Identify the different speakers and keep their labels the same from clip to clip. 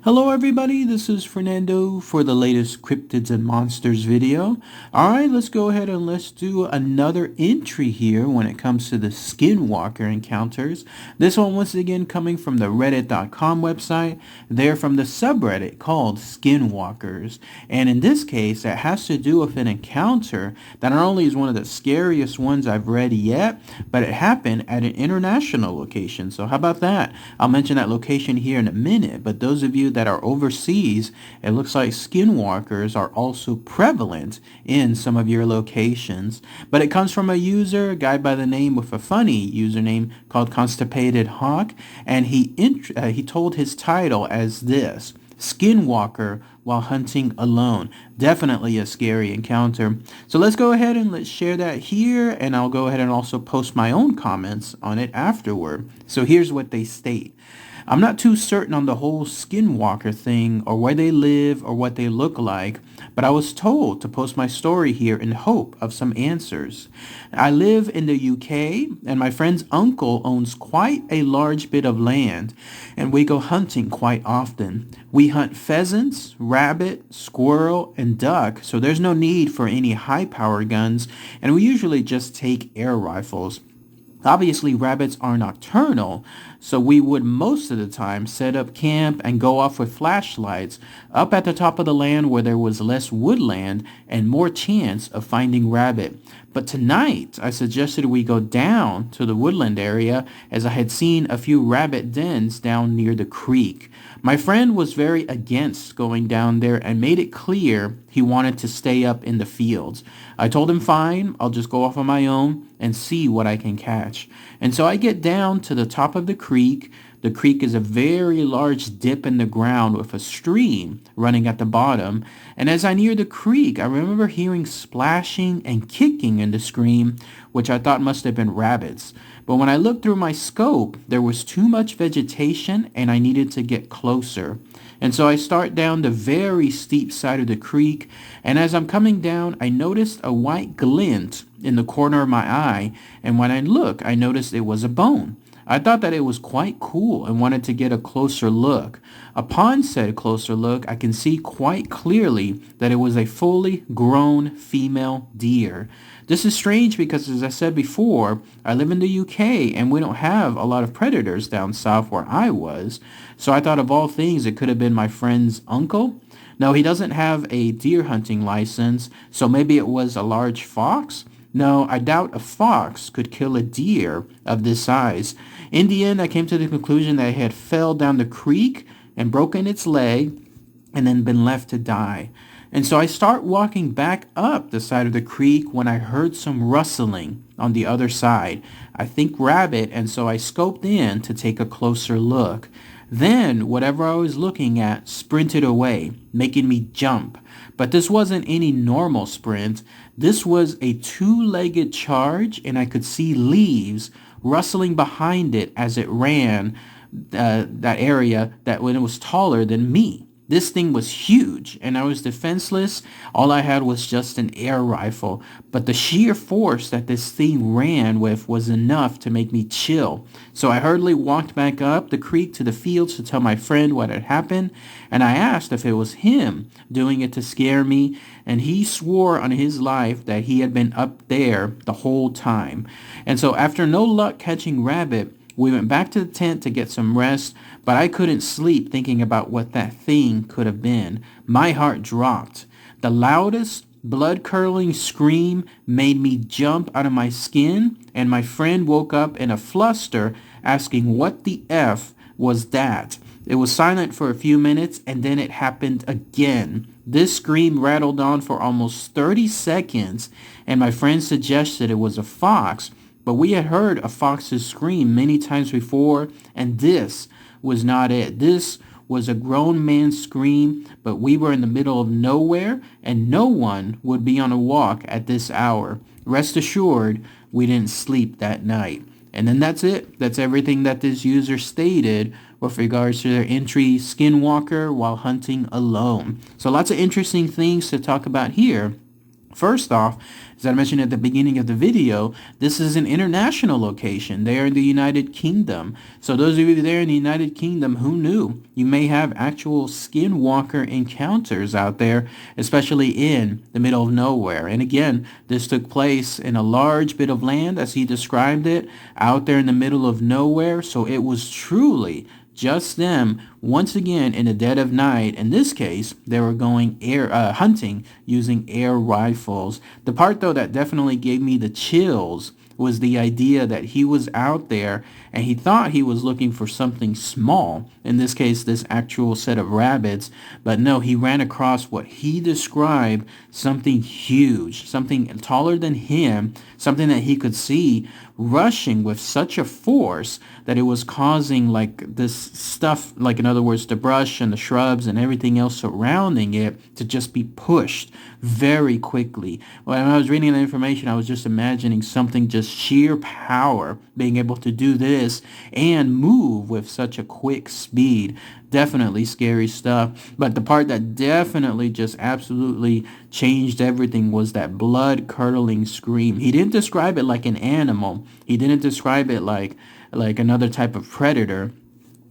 Speaker 1: Hello everybody, this is Fernando for the latest Cryptids and Monsters video. Alright, let's go ahead and let's do another entry here when it comes to the Skinwalker encounters. This one once again coming from the reddit.com website. They're from the subreddit called Skinwalkers. And in this case, it has to do with an encounter that not only is one of the scariest ones I've read yet, but it happened at an international location. So how about that? I'll mention that location here in a minute, but those of you that are overseas, it looks like skinwalkers are also prevalent in some of your locations. But it comes from a guy by the name with a funny username called Constipated Hawk, and he told his title as this: Skinwalker while hunting alone. Definitely a scary encounter. So let's go ahead and let's share that here, and I'll go ahead and also post my own comments on it afterward. So here's what they state. I'm not too certain on the whole skinwalker thing or where they live or what they look like, but I was told to post my story here in hope of some answers. I live in the UK, and my friend's uncle owns quite a large bit of land, and we go hunting quite often. We hunt pheasants, rabbit, squirrel, and duck, so there's no need for any high-powered guns, and we usually just take air rifles. Obviously, rabbits are nocturnal, so we would most of the time set up camp and go off with flashlights up at the top of the land where there was less woodland and more chance of finding rabbit. But tonight, I suggested we go down to the woodland area as I had seen a few rabbit dens down near the creek. My friend was very against going down there and made it clear he wanted to stay up in the fields. I told him fine, I'll just go off on my own and see what I can catch. And so I get down to the top of the creek. The creek is a very large dip in the ground with a stream running at the bottom. And as I near the creek, I remember hearing splashing and kicking in the stream, which I thought must have been rabbits. But when I looked through my scope, there was too much vegetation and I needed to get closer. And so I start down the very steep side of the creek, and as I'm coming down, I noticed a white glint in the corner of my eye, and when I look, I noticed it was a bone. I thought that it was quite cool and wanted to get a closer look. Upon said closer look, I can see quite clearly that it was a fully grown female deer. This is strange because, as I said before, I live in the UK and we don't have a lot of predators down south where I was. So I thought of all things it could have been my friend's uncle. No, he doesn't have a deer hunting license, so maybe it was a large fox? No, I doubt a fox could kill a deer of this size. In the end, I came to the conclusion that it had fell down the creek and broken its leg and then been left to die. And so I start walking back up the side of the creek when I heard some rustling on the other side. I think rabbit, and so I scoped in to take a closer look. Then, whatever I was looking at sprinted away, making me jump. But this wasn't any normal sprint. This was a two-legged charge, and I could see leaves rustling behind it as it ran that area that when it was taller than me. This thing was huge, and I was defenseless. All I had was just an air rifle, but the sheer force that this thing ran with was enough to make me chill. So I hurriedly walked back up the creek to the fields to tell my friend what had happened, and I asked if it was him doing it to scare me, and he swore on his life that he had been up there the whole time. And so after no luck catching rabbit, we went back to the tent to get some rest, but I couldn't sleep thinking about what that thing could have been. My heart dropped. The loudest, blood-curdling scream made me jump out of my skin, and my friend woke up in a fluster asking what the F was that. It was silent for a few minutes, and then it happened again. This scream rattled on for almost 30 seconds, and my friend suggested it was a fox, but we had heard a fox's scream many times before, and this was not it. This was a grown man's scream, but we were in the middle of nowhere, and no one would be on a walk at this hour. Rest assured, we didn't sleep that night. And then that's it. That's everything that this user stated with regards to their entry, Skinwalker while hunting alone. So lots of interesting things to talk about here First off, as I mentioned at the beginning of the video, this is an international location. They are in the United Kingdom. So those of you there in the United Kingdom, who knew? You may have actual skinwalker encounters out there, especially in the middle of nowhere. And again, this took place in a large bit of land, as he described it, out there in the middle of nowhere. So it was truly just them, once again, in the dead of night. In this case, they were going hunting using air rifles. The part, though, that definitely gave me the chills was the idea that he was out there and he thought he was looking for something small, in this case this actual set of rabbits, but no, he ran across what he described something huge, something taller than him, something that he could see rushing with such a force that it was causing like this stuff, like in other words the brush and the shrubs and everything else surrounding it, to just be pushed very quickly. When I was reading the information, I was just imagining something, just sheer power, being able to do this and move with such a quick speed. Definitely scary stuff. But the part that definitely just absolutely changed everything was that blood-curdling scream. He didn't describe it like an animal. He didn't describe it like another type of predator.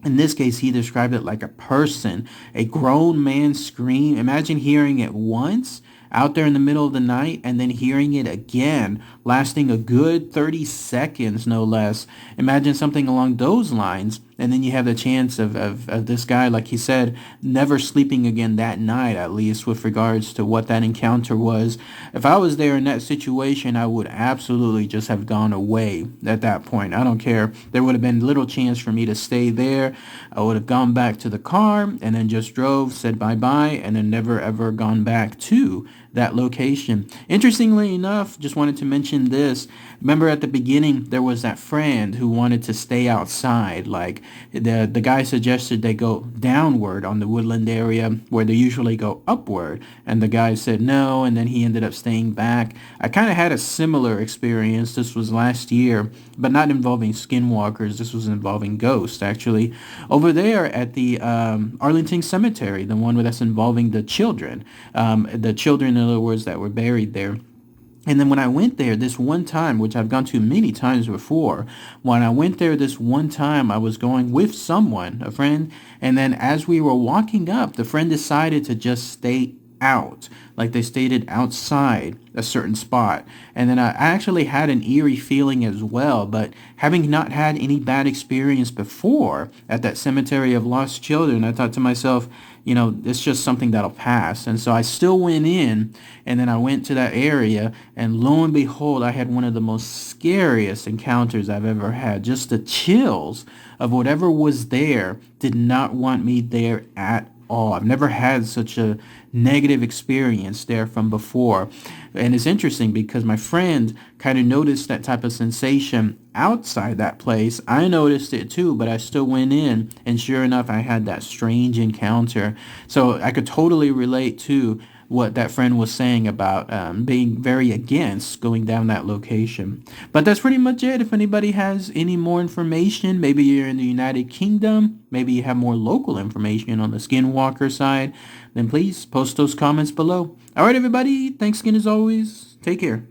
Speaker 1: In this case, he described it like a person, a grown man scream. Imagine hearing it once out there in the middle of the night and then hearing it again, lasting a good 30 seconds, no less. Imagine something along those lines. And then you have the chance of this guy, like he said, never sleeping again that night, at least with regards to what that encounter was. If I was there in that situation, I would absolutely just have gone away at that point. I don't care. There would have been little chance for me to stay there. I would have gone back to the car and then just drove, said bye-bye, and then never ever gone back to that location. Interestingly enough, just wanted to mention this. Remember at the beginning, there was that friend who wanted to stay outside. Like the guy suggested they go downward on the woodland area where they usually go upward. And the guy said no, and then he ended up staying back. I kind of had a similar experience. This was last year, but not involving skinwalkers. This was involving ghosts, actually. Over there at the Arlington Cemetery, the one that's involving the children. The children, in other words, that were buried there. And then when I went there this one time, which I've gone to many times before, when I went there this one time, I was going with someone, a friend, and then as we were walking up, the friend decided to just stay out. Like they stated outside a certain spot. And then I actually had an eerie feeling as well, but having not had any bad experience before at that cemetery of lost children, I thought to myself, you know, it's just something that'll pass. And so I still went in, and then I went to that area, and lo and behold, I had one of the most scariest encounters I've ever had. Just the chills of whatever was there did not want me there at all. I've never had such a negative experience there from before. And it's interesting because my friend kind of noticed that type of sensation outside that place. I noticed it too, but I still went in, and sure enough, I had that strange encounter. So I could totally relate to what that friend was saying about being very against going down that location. But that's pretty much it. If anybody has any more information, maybe you're in the United Kingdom, maybe you have more local information on the Skinwalker side, then please post those comments below. All right, everybody. Thanks again as always. Take care.